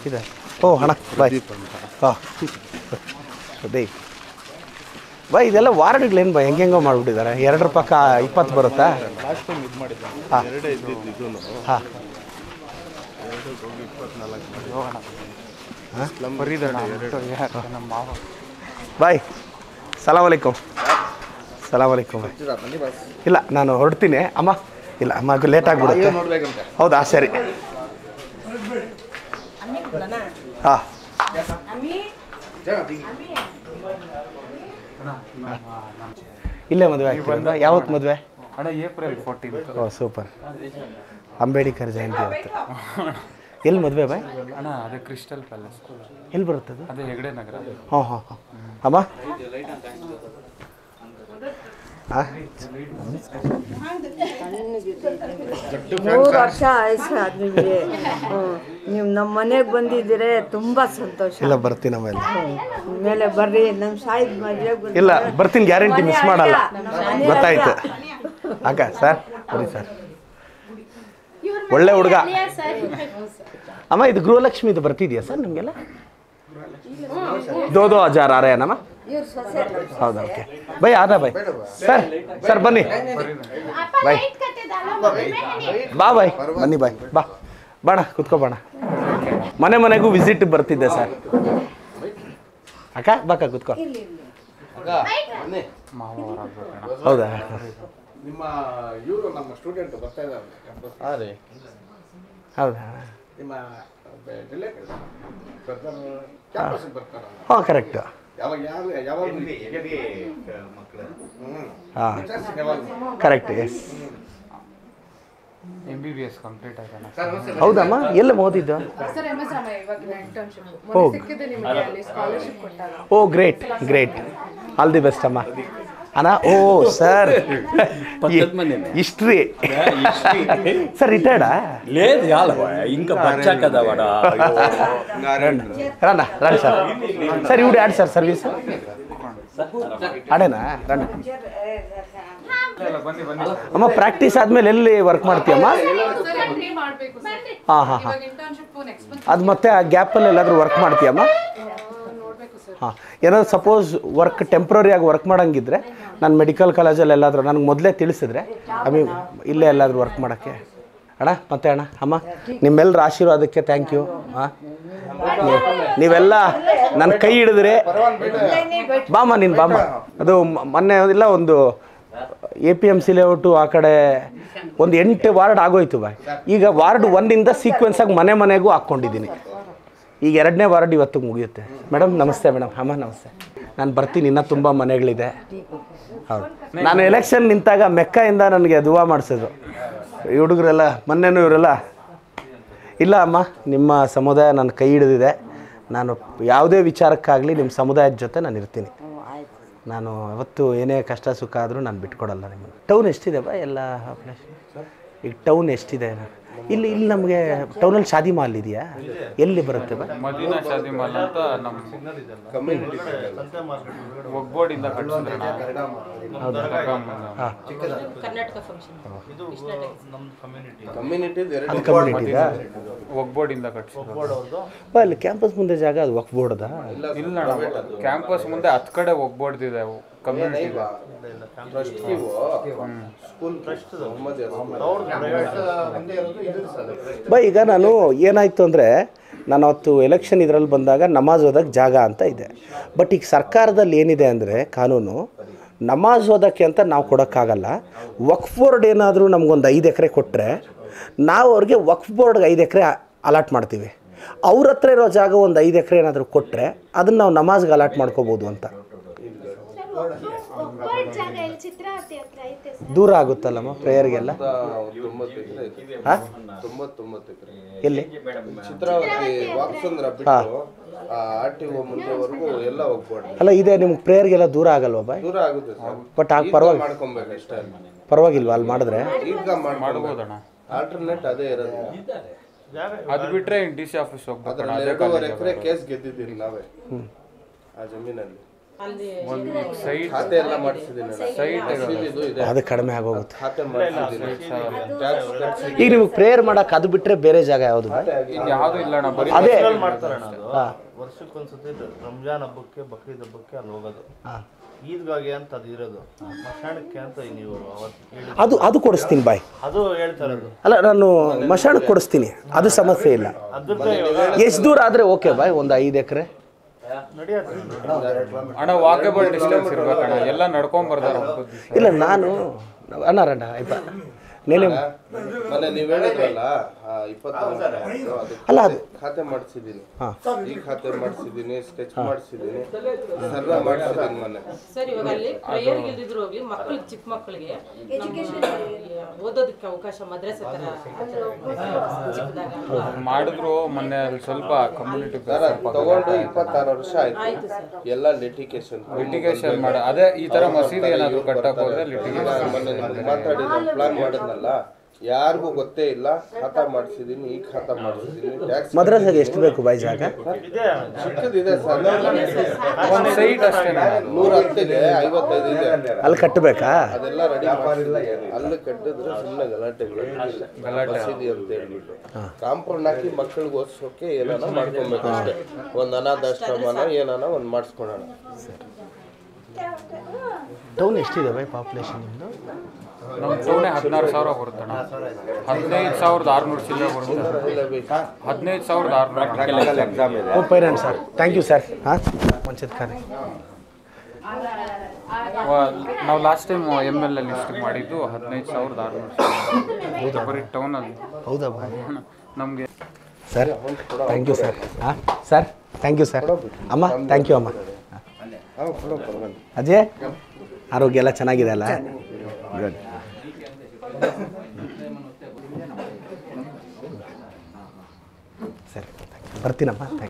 ಇದೆ. ಓ ಅಣ್ಣ ಬಾಯ್. ಹಾಂ ಅದೇ ಬಾಯ್, ಇದೆಲ್ಲ ವಾರ್ಡ್ಗಳೇನು ಬಾಯ್ ಹೆಂಗೆಂಗೋ ಮಾಡಿಬಿಟ್ಟಿದ್ದಾರೆ. 2 ರೂಪಾಯಿ 20 ಬರುತ್ತಾ? ಹಾಂ ಹಾಂ ಬಾಯ್. ಸಲಾಮ್ ಅಲೈಕುಮ್. ಸಲಾಮ್ ಅಲೈಕುಮ್ ಬಾಯ್. ಇಲ್ಲ ನಾನು ಹೊರಡ್ತೀನಿ ಅಮ್ಮ. ಇಲ್ಲ ಅಮ್ಮ ಲೇಟ್ ಆಗಿಬಿಡುತ್ತೆ. ಹೌದಾ ಸರಿ. ಹಾಂ ಇಲ್ಲೇ ಮದುವೆ ಆಗ್ತಿರೋದು. ಯಾವತ್ತು ಮದುವೆ? ಏಪ್ರಿಲ್ 14. ಓ ಸೂಪರ್. ಅಂಬೇಡ್ಕರ್ ಜಯಂತಿ ಆಗುತ್ತೆ. ಎಲ್ಲಿ ಮದುವೆ ಬಾಯ್? ಅಣ್ಣ ಅದೇ ಕ್ರಿಸ್ಟಲ್ ಪ್ಯಾಲೇಸ್. ಎಲ್ಲಿ ಬರುತ್ತದೆ? ಅದೇ ಹೆಗ್ಡೆ ನಗರ. ಹಾಂ ಹಾಂ ಹಾಂ ಅಮ್ಮ. ಹಾಂ 3 ವರ್ಷ ಆಯ್ತು ನಿಮಗೆ. ನೀವು ನಮ್ಮ ಮನೆಗೆ ಬಂದಿದ್ದೀರಿ, ತುಂಬ ಸಂತೋಷ. ಇಲ್ಲ ಬರ್ತೀನಿ ಆಮೇಲೆ. ಮೇಲೆ ಬರ್ರಿ, ನಮ್ಮ ಸಾಯಿದ್ ಮದುವೆಗೆ. ಇಲ್ಲ ಬರ್ತೀನಿ, ಗ್ಯಾರಂಟಿ ಮಿಸ್ ಮಾಡಲ್ಲ. ಗೊತ್ತಾಯ್ತು ಅಕ್ಕ. ಸರ್ ಬನ್ನಿ ಸರ್, ಒಳ್ಳೆ ಹುಡುಗ. ಅಮ್ಮ ಇದು ಗೃಹಲಕ್ಷ್ಮಿ ಇದು ಬರ್ತಿದೆಯಾ ಸರ್ ನಿಮಗೆಲ್ಲ? 2000 ಆ ರहे हैं ना? ಹೌದಾ okay by. Adah by. Sir sir ಬನ್ನಿ ಬಾಯ್. ಬಾ ಬಾಯ್ ಬನ್ನಿ ಬಾಯ್. ಬಾ ಬಾಣ ಕುತ್ಕೋ ಬಾಣ. ಮನೆಗೂ ವಿಸಿಟ್ ಬರ್ತಿದ್ದೆ ಸರ್. ಅಕ್ಕ ಬಾಕ ಕುತ್ಕೋ. ಹೌದಾ? ನಿಮ್ಮ ಇವರು ನಮ್ಮ ಸ್ಟೂಡೆಂಟ್ ಬರ್ತಾ ಇದ್ದಾರೆ. ಹೌದಾ? ನಿಮ್ಮ ರಿಲೇಟಿವ್ ಕ್ಯಾಂಪಸ್ಗೆ ಬರ್ತಾರೆ. ಹಾಂ ಕರೆಕ್ಟ್. ಹಾಂ ಕರೆಕ್ಟ್. ಎಸ್ MBBS ಕಂಪ್ಲೀಟ್ ಆಗೋಣ. ಹೌದಮ್ಮ? ಎಲ್ಲ ಓದಿದ್ದು? ಓ great great. All the best ಅಮ್ಮ. ಅಣ್ಣ ಓ ಸರ್ ಹಿಸ್ಟ್ರಿ సార్ రిటైర్డా? లేదు ఇంకా బచ్చా కదా వాడా. రండి సార్. సార్ ఇవిడ యాడ్ సార్ సర్వీస్ ಆಡೇನಾ? ರಂడి ಅಮ್ಮ. ಪ್ರಾಕ್ಟೀಸ್ ಆದ್ಮೇಲೆ ಎಲ್ಲಿ ವರ್ಕ್ ಮಾಡ್ತೀಯಮ್ಮ? ಹಾಂ ಹಾಂ ಹಾಂ. ಅದು ಮತ್ತೆ ಆ ಗ್ಯಾಪಲ್ಲಿ ಎಲ್ಲಾದರೂ ವರ್ಕ್ ಮಾಡ್ತೀಯಮ್ಮ? ಹಾಂ ಏನಾದ್ರು ಸಪೋಸ್ ವರ್ಕ್ ಟೆಂಪ್ರರಿ ಆಗಿ ವರ್ಕ್ ಮಾಡೋಂಗಿದ್ರೆ ನಾನು ಮೆಡಿಕಲ್ ಕಾಲೇಜಲ್ಲಿ ಎಲ್ಲಾದರೂ ನನಗೆ ಮೊದಲೇ ತಿಳಿಸಿದ್ರೆ ಇಲ್ಲೇ ಎಲ್ಲಾದರೂ ವರ್ಕ್ ಮಾಡೋಕ್ಕೆ. ಅಣ್ಣ ಮತ್ತೆ ಅಣ್ಣ ಅಮ್ಮ ನಿಮ್ಮೆಲ್ಲರ ಆಶೀರ್ವಾದಕ್ಕೆ ಥ್ಯಾಂಕ್ ಯು. ಹಾಂ ನೀವೆಲ್ಲ ನನ್ನ ಕೈ ಹಿಡಿದ್ರೆ ಬಾಮ್ಮ ನೀನು ಬಾಮ್ಮ. ಅದು ಮೊನ್ನೆ ಇಲ್ಲ ಒಂದು APMC ಲೇಔಟು ಆ ಕಡೆ ಒಂದು 8 ವಾರ್ಡ್ ಆಗೋಯ್ತು ಬಾಯ್. ಈಗ ವಾರ್ಡ್ 1ಇಂದ ಸೀಕ್ವೆನ್ಸಾಗಿ ಮನೆಗೂ ಹಾಕ್ಕೊಂಡಿದ್ದೀನಿ. ಈಗ 2ನೇ ವಾರ್ಡ್ ಇವತ್ತಿಗೆ ಮುಗಿಯುತ್ತೆ. ಮೇಡಮ್ ನಮಸ್ತೆ ಮೇಡಮ್. ಅಮ್ಮ ನಮಸ್ತೆ. ನಾನು ಬರ್ತೀನಿ, ಇನ್ನೂ ತುಂಬ ಮನೆಗಳಿದೆ. ಹೌದು ನಾನು ಎಲೆಕ್ಷನ್ ನಿಂತಾಗ ಮೆಕ್ಕಾಯಿಂದ ನನಗೆ ದುವಾ ಮಾಡಿಸಿದ್ರು ಈ ಹುಡುಗರೆಲ್ಲ. ಮೊನ್ನೆನೂ ಇವರೆಲ್ಲ ಇಲ್ಲ ಅಮ್ಮ ನಿಮ್ಮ ಸಮುದಾಯ ನನ್ನ ಕೈ ಹಿಡಿದಿದೆ. ನಾನು ಯಾವುದೇ ವಿಚಾರಕ್ಕಾಗಲಿ ನಿಮ್ಮ ಸಮುದಾಯದ ಜೊತೆ ನಾನು ಇರ್ತೀನಿ. ನಾನು ಅವತ್ತು ಏನೇ ಕಷ್ಟ ಸುಖ ಆದರೂ ನಾನು ಬಿಟ್ಕೊಡಲ್ಲ ನಿಮ್ಮನ್ನು. ಟೌನ್ ಎಷ್ಟಿದೆ ಬಾ ಎಲ್ಲ ಪ್ಲೇಸ್? ಈಗ ಟೌನ್ ಎಷ್ಟಿದೆ? ಇಲ್ಲಿ ನಮಗೆ ಟೌನಲ್ಲಿ ಶಾದಿ ಮಾಲ್ ಇದೆಯಾ? ಎಲ್ಲಿ ಬರುತ್ತೆ ಬಾ? ಮದೀನಾ ಶಾದಿ ಮಾಲ್ ಅಂತ ನಮ್ಮ ಒಗ್ಬೋರ್ಡಿಂದ ಕಟ್ಟಿಸಿದ್ರೆ. ಹೌದಾ? ಹಾಂ ಅದು ಕಮ್ಯುನಿಟಿದಾ? ಒಗ್ಬೋರ್ಡಿಂದ ಕಟ್ಟಿಸಿದ್ರು. ಅಲ್ಲಿ ಕ್ಯಾಂಪಸ್ ಮುಂದೆ ಜಾಗ ಅದು ವಕ್ಫ್ ಬೋರ್ಡ್ದ? ಇಲ್ಲ ಕ್ಯಾಂಪಸ್ ಮುಂದೆ 10 ಕಡೆ ಒಗ್ಬೋರ್ಡ್ದಿದೆ. ಕಮ್ಯುನಿಟಿ ಬಾ. ಈಗ ನಾನು ಏನಾಯಿತು ಅಂದರೆ ನಾನು ಅವತ್ತು ಎಲೆಕ್ಷನ್ ಇದರಲ್ಲಿ ಬಂದಾಗ ನಮಾಜ್ ಓದೋಕ್ಕೆ ಜಾಗ ಅಂತ ಇದೆ. ಬಟ್ ಈಗ ಸರ್ಕಾರದಲ್ಲಿ ಏನಿದೆ ಅಂದರೆ ಕಾನೂನು, ನಮಾಜ್ ಓದೋಕ್ಕೆ ಅಂತ ನಾವು ಕೊಡೋಕ್ಕಾಗಲ್ಲ. ವಕ್ಫ್ ಬೋರ್ಡ್ ಏನಾದರೂ ನಮಗೊಂದು 5 ಎಕರೆ ಕೊಟ್ಟರೆ ನಾವು ಅವ್ರಿಗೆ ವಕ್ಫ್ ಬೋರ್ಡ್ಗೆ 5 ಎಕರೆ ಅಲಾಟ್ ಮಾಡ್ತೀವಿ. ಅವ್ರ ಹತ್ರ ಇರೋ ಜಾಗ ಒಂದು 5 ಎಕರೆ ಏನಾದರೂ ಕೊಟ್ಟರೆ ಅದನ್ನು ನಾವು ನಮಾಜ್ಗೆ ಅಲಾಟ್ ಮಾಡ್ಕೋಬೋದು ಅಂತ. ದೂರ ಆಗುತ್ತಲ್ಲಮ್ಮ ಪ್ರೇಯರ್ಗೆಲ್ಲ? ಎಲ್ಲಿ? ಅಲ್ಲ ಇದೆ ನಿಮ್ಗೆ ಪ್ರೇಯರ್ಗೆಲ್ಲ ದೂರ ಆಗಲ್ವಾ ಬಾಯ್? ಬಟ್ ಆಗ ಪರವಾಗಿಲ್ವಾ ಅಲ್ಲಿ ಮಾಡಿದ್ರೆ? ಮಾಡ್ಬೋದಣ್ಣ. ಆಲ್ಟರ್ನೇಟ್ ಅದೇ ಇರೋದು. ಅದು ಬಿಟ್ರೆ DC ಆಫೀಸ್ ಹೋಗ್ಬೇಕು. 2.5 ಎಕರೆ ಕೇಸ್ ಗೆದ್ದಿದ್ದೀರಿ ನಾವೇ ಆ ಜಮೀನಲ್ಲಿ. ಒಂದು ಸೈಟ್ ಖಾತೆ ಎಲ್ಲ ಮಾಡಿಸಿದ್ದೀನಿ ಇದು ಇದೆ ಅದು ಕಡಿಮೆ ಆಗೋಗುತ್ತೆ. ಖಾತೆ ಮಾಡಿಸಿದ್ದೀನಿ ಟ್ಯಾಕ್ಸ್ ಕಟ್ಸಿದ್ದೀನಿ. ಈಗ ನಿಮಗೆ ಪ್ರೇಯರ್ ಮಾಡೋಕೆ ಅದು ಬಿಟ್ಟರೆ ಬೇರೆ ಜಾಗ ಯಾವುದು? ಯಾವುದು ಇಲ್ಲ ಅಣ್ಣ, ಬರೀ ಅದೇ ಮಾಡ್ತಾರೆ ಅಣ್ಣ ಅದು. ವರ್ಷಕ್ಕೊಂದ್ಸತಿ ರಂಜಾನ್ ಹಬ್ಬಕ್ಕೆ ಬಕ್ರೀದ್ ಹಬ್ಬಕ್ಕೆ ಅಲ್ಲಿ ಹೋಗೋದು. ಈದ್ಗಾಗೆ ಅಂತ ಅದು ಇರೋದು, ಮಶಾಣಕ್ಕೆ ಅಂತ ನೀವು ಅವತ್ತು ಹೇಳಿ ಅದು ಕೊಡಿಸ್ತೀನಿ ಬಾಯ್. ಅದು ಹೇಳ್ತಾರೆ ಅದು. ಅಲ್ಲ, ನಾನು ಮಶಾಣಕ್ಕೆ ಕೊಡಿಸ್ತೀನಿ, ಅದು ಸಮಸ್ಯೆ ಇಲ್ಲ. ಅದ್ರದ್ದೇ ಎಷ್ಟು ದೂರ ಆದರೆ ಓಕೆ ಬಾಯ್, ಒಂದು 5 ಎಕರೆ ನಡೆಯತ್ತೆ. ಅಣ್ಣ ವಾಕೇಬಲ್ ಡಿಸ್ಟೆನ್ಸ್ ಇರ್ಬೇಕಣ್ಣ, ಎಲ್ಲ ನಡ್ಕೊಂಡ್ ಬರ್ತಾರೆ ಹಬ್ಬದ ದಿವಸ. ಇಲ್ಲ ನಾನು ಅಣ್ಣಾರಣ್ಣ ಆಯ್ತಾ ನೆನೆ ಮೊನ್ನೆ ನೀವು ಹೇಳಿದ್ರಲ್ಲ 20 ಅಲ್ಲ ಅದು ಖಾತೆ ಮಾಡಿಸಿದ್ದೀನಿ, ಈ ಖಾತೆ ಮಾಡಿಸಿದ್ದೀನಿ, ಸ್ಕೆಚ್ ಮಾಡಿಸಿದ್ದೀನಿ, ಸರ್ವ ಮಾಡಿಸಿದ್ದೀನಿ ಮೊನ್ನೆ. ಸರ್ ಇವಾಗ ಅಲ್ಲಿ ಪ್ರೇಯರ್ ಇಲ್ದಿದ್ರು ಹೋಗ್ಲಿ, ಮಕ್ಕಳಿಗೆ ಚಿಕ್ಕ ಮಕ್ಕಳಿಗೆ ಓದೋದಕ್ಕೆ ಅವಕಾಶ ಮದ್ರಸೆ ತರ ಚಿಕ್ಕದಾಗ ಮಾಡಿದ್ರು ಮೊನ್ನೆ ಅಲ್ಲಿ ಸ್ವಲ್ಪ ಕಮ್ಯುನಿಟಿ ತಗೊಂಡು 26 ವರ್ಷ ಆಯ್ತು. ಎಲ್ಲ ಲಿಟಿಗೇಷನ್ ಮಾಡ ಅದೇ ಈ ತರ ಮಸೀದಿ ಏನಾದ್ರು ಕಟ್ಟಕ್ ಹೋದ್ರೆ ಲಿಟಿಗೇಷನ್. ಮೊನ್ನೆ ನಿಮ್ಗೆ ಮಾತಾಡಿ ಪ್ಲಾನ್ ಮಾಡಿದ್ನಲ್ಲ, ಯಾರಿಗೂ ಗೊತ್ತೇ ಇಲ್ಲ. ಖಾತಾ ಮಾಡಿಸಿದ್ದೀನಿ, ಈ ಖಾತಾ ಮಾಡಿಸಿದ್ದೀನಿ. ಟ್ಯಾಕ್ಸ್ ಮದ್ರಸಾಗೆ ಎಷ್ಟು ಬೇಕು ಬಾಯ್ ಜಾಗ? ಚಿಕ್ಕದಿದೆ ಸರ್, ಒಂದು ಸೈಟ್ ಅಷ್ಟೇ. 110 ಇದೆ, 55 ಇದೆ. ಅಲ್ಲಿ ಕಟ್ಟಬೇಕಾ? ಅದೆಲ್ಲ ರೆಡಿ ಮಾಡಿಸಿದ್ದೀನಿ. ಅಲ್ಲಿ ಕಟ್ಟಿದ್ರೆ ಸುಮ್ಮನೆ ಗಲಾಟೆ ಮಸೀದಿ ಅಂತ ಹೇಳ್ಬಿಟ್ಟು ಕಾಂಪೌಂಡ್ ಹಾಕಿ ಮಕ್ಕಳಿಗೆ ಓದಿಸೋಕೆ ಏನಾನ ಮಾಡ್ಕೊಬೇಕು ಅಷ್ಟೇ. ಒಂದು ಅನಾಥಾಶ್ರಮನ ಏನಾನ ಒಂದು ಮಾಡಿಸ್ಕೊಳೋಣ. ಟೌನ್ ಎಷ್ಟಿದೆ ಬಾಯ್ ಪಾಪ್ಯುಲೇಷನ್ ನಿಮ್ಮದು? ನಮ್ಮ ಟೌನೇ 16,000 ಬರುತ್ತಣ್ಣ. 15,600 ಚಿಲ್ಲರೆ ಬರುತ್ತೆ. 15,600. ಓ ಪೈರನ್ ಸರ್, ಥ್ಯಾಂಕ್ ಯು ಸರ್. ಹಾಂ ಮಂಚಿತ್ ಖಾನೆ, ನಾವು ಲಾಸ್ಟ್ ಟೈಮ್ ML ಲಿಸ್ಟ್ ಮಾಡಿದ್ದು 15,600 ಬರೀ ಟೌನಲ್ಲಿ. ಹೌದಾ ಬಾಯ್? ನಮಗೆ ಸರ್ ಥ್ಯಾಂಕ್ ಯು ಸರ್. ಹಾಂ ಸರ್ ಥ್ಯಾಂಕ್ ಯು ಸರ್. ಅಮ್ಮ ಥ್ಯಾಂಕ್ ಯು ಅಮ್ಮ. ಅಜಯ್ ಆರೋಗ್ಯ ಎಲ್ಲ ಚೆನ್ನಾಗಿದೆ ಅಲ್ಲ? ಗುಡ್. ಸರಿ ಬರ್ತೀನಮ್ಮ.